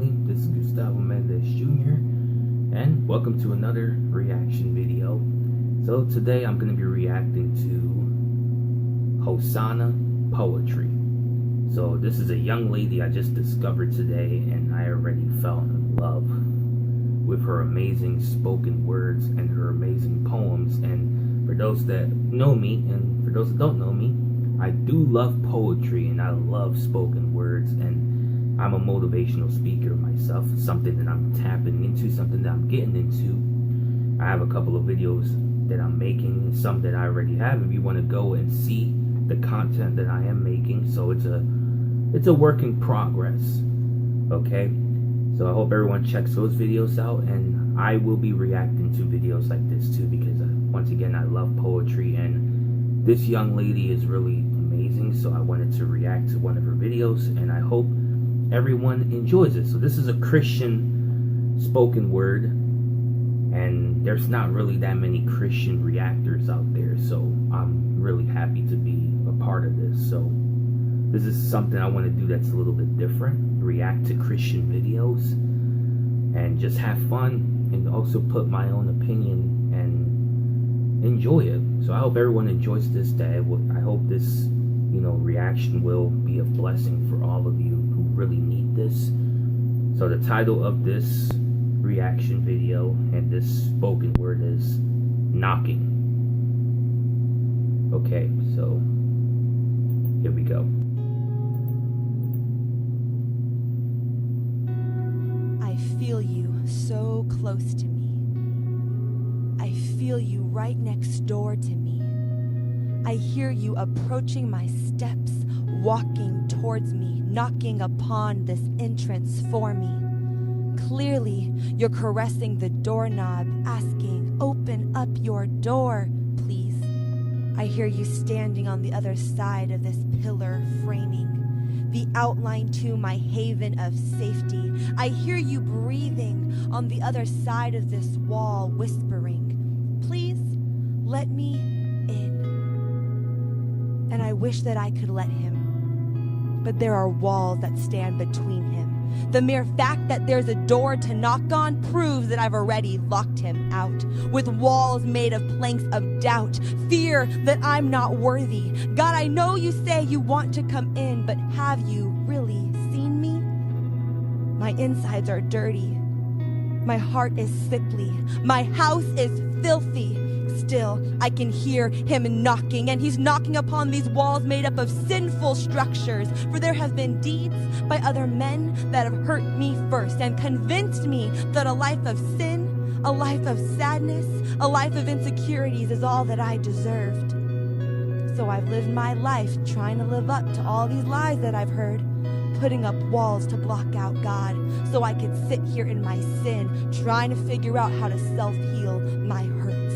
This is Gustavo Mendez Jr. and welcome to another reaction video. So today I'm going to be reacting to Hosanna poetry. So this is a young lady I just discovered today, and I already fell in love with her amazing spoken words and her amazing poems. And for those that know me and for those that don't know me, I do love poetry and I love spoken words, and I'm a motivational speaker myself, something that I'm tapping into, something that I'm getting into. I have a couple of videos that I'm making, some that I already have if you want to go and see the content that I am making. So it's a work in progress. Okay, so I hope everyone checks those videos out, and I will be reacting to videos like this too, because once again, I love poetry and this young lady is really amazing. So I wanted to react to one of her videos, and I hope everyone enjoys it. So this is a Christian spoken word, and there's not really that many Christian reactors out there, so I'm really happy to be a part of this. So this is something I want to do that's a little bit different, react to Christian videos and just have fun, and also put my own opinion and enjoy it. So I hope everyone enjoys this day. I hope this reaction will be a blessing for all of you who really need this. So the title of this reaction video and this spoken word is Knocking. Okay, so here we go. I feel you so close to me. I feel you right next door to me. I hear you approaching my steps, walking towards me, knocking upon this entrance for me. Clearly, you're caressing the doorknob, asking, "Open up your door, please." I hear you standing on the other side of this pillar framing, the outline to my haven of safety. I hear you breathing on the other side of this wall, whispering, "Please let me in." And I wish that I could let him, but there are walls that stand between him. The mere fact that there's a door to knock on proves that I've already locked him out, with walls made of planks of doubt, fear that I'm not worthy. God, I know you say you want to come in, but have you really seen me? My insides are dirty. My heart is sickly. My house is filthy. Still, I can hear him knocking, and he's knocking upon these walls made up of sinful structures. For there have been deeds by other men that have hurt me first and convinced me that a life of sin, a life of sadness, a life of insecurities is all that I deserved. So I've lived my life trying to live up to all these lies that I've heard, putting up walls to block out God so I could sit here in my sin, trying to figure out how to self-heal my hurts.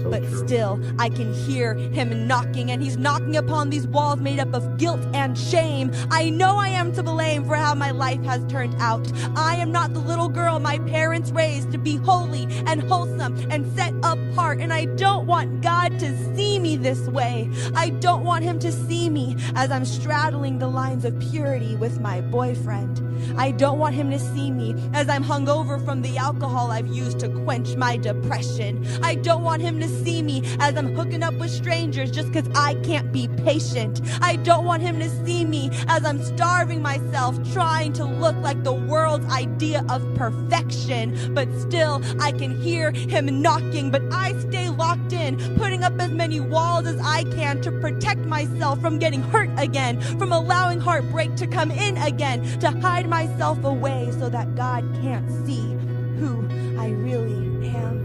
But still, I can hear him knocking, and he's knocking upon these walls made up of guilt and shame. I know I am to blame for how my life has turned out. I am not the little girl my parents raised to be holy and wholesome and set apart, and I don't want God to see me this way. I don't want him to see me as I'm straddling the lines of purity with my boyfriend. I don't want him to see me as I'm hungover from the alcohol I've used to quench my depression. I don't want him to see me as I'm hooking up with strangers just because I can't be patient. I don't want him to see me as I'm starving myself, trying to look like the world's idea of perfection. But still, I can hear him knocking, but I stay locked in, putting up as many walls as I can to protect myself from getting hurt again, from allowing heartbreak to come in again, to hide myself away so that God can't see who I really am.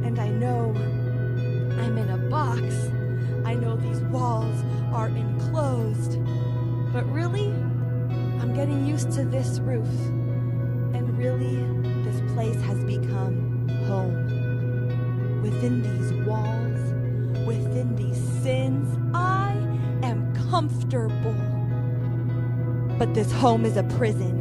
And I know I'm in a box. I know these walls are enclosed. But really, I'm getting used to this roof. And really, this place has become home. Within these walls, within these sins, I am comfortable. But this home is a prison.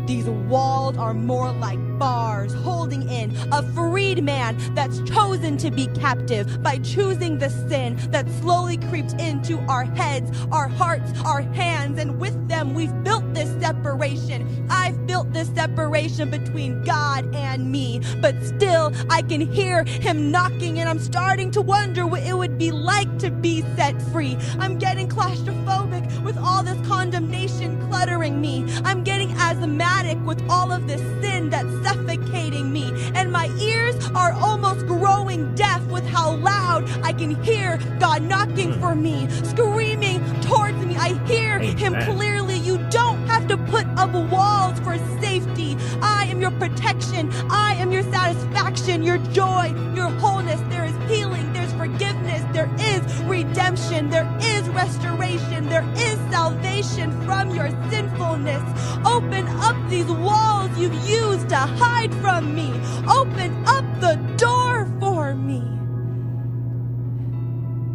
These walls are more like bars holding in a freed man that's chosen to be captive by choosing the sin that slowly creeps into our heads, our hearts, our hands, and with them we've built this separation. I've built this separation between God and me, but still I can hear him knocking, and I'm starting to wonder what it would be like to be set free. I'm getting claustrophobic with all this condemnation cluttering me. I'm getting asthmatic with all of this sin that's suffocating me, and my ears are almost growing deaf with how loud I can hear God knocking for me, screaming towards me. I hear him clearly. You don't have to put up walls for safety. I am your protection. I am your satisfaction, your joy, your wholeness. There is healing, there's forgiveness, there is redemption, there is restoration, there is salvation from your sinfulness. Open up these walls you've used to hide from me. Open up the door for me.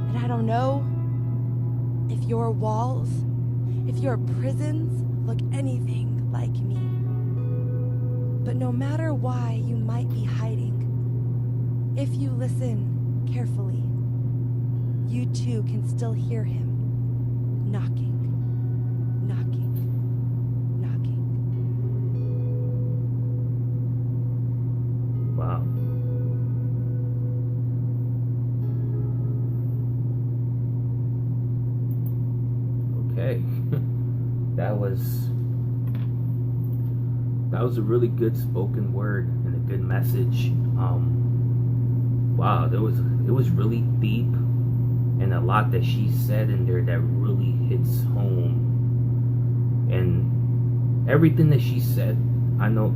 And I don't know if your walls, if your prisons look anything like me. But no matter why you might be hiding, if you listen carefully, you too can still hear him knocking, knocking, knocking. Wow. Okay. that was a really good spoken word and a good message. Wow, it was really deep, and a lot that she said in there that really hits home. And everything that she said, I know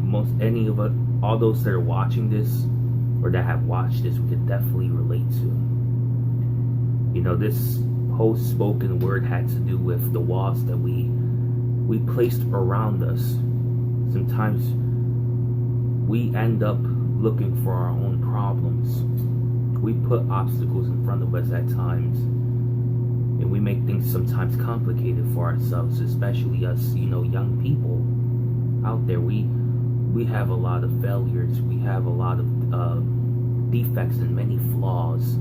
all those that are watching this or that have watched this, we could definitely relate to. You know, this whole spoken word had to do with the walls that we placed around us. Sometimes we end up looking for our own problems. We put obstacles in front of us at times, and we make things sometimes complicated for ourselves, especially us, young people out there. We have a lot of failures. We have a lot of defects and many flaws.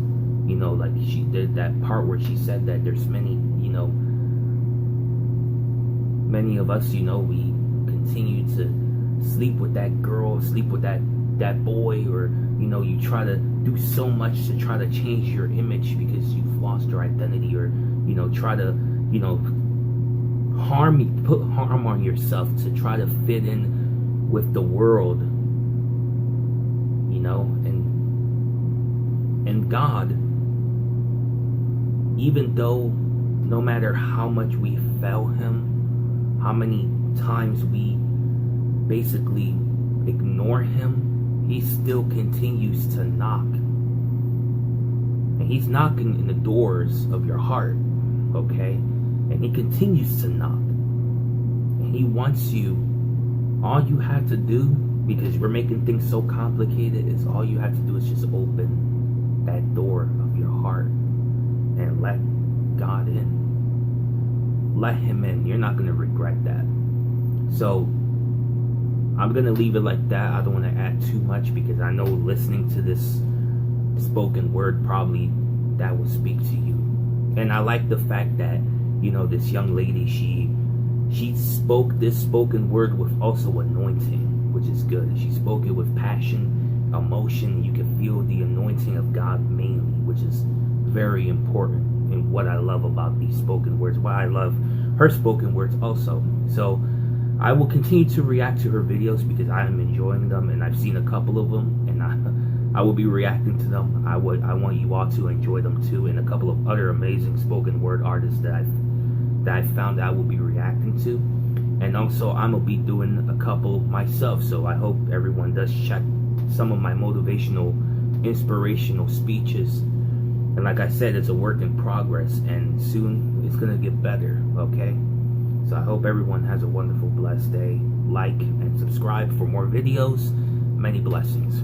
Like she did that part where she said that there's many of us, we continue to sleep with that girl, sleep with that boy, or you try to do so much to try to change your image because you've lost your identity, or try to put harm on yourself to try to fit in with the world, and God, even though no matter how much we fail him, how many times we basically ignore him, he still continues to knock. And he's knocking in the doors of your heart, okay? And he continues to knock. And he wants you. All you have to do, because we're making things so complicated, is all you have to do is just open that door of your heart and let God in. Let him in. You're not going to regret that. So I'm going to leave it like that. I don't want to add too much, because I know listening to this spoken word, probably that will speak to you. And I like the fact that, this young lady, she spoke this spoken word with also anointing, which is good. She spoke it with passion, emotion. You can feel the anointing of God mainly, which is very important, and what I love about these spoken words, why I love her spoken words also. So I will continue to react to her videos because I am enjoying them, and I've seen a couple of them, and I will be reacting to them. I want you all to enjoy them too, and a couple of other amazing spoken word artists that I found I will be reacting to. And also I'm gonna be doing a couple myself, so I hope everyone does check some of my motivational, inspirational speeches. And like I said, it's a work in progress, and soon it's gonna get better, okay? So I hope everyone has a wonderful, blessed day. Like and subscribe for more videos. Many blessings.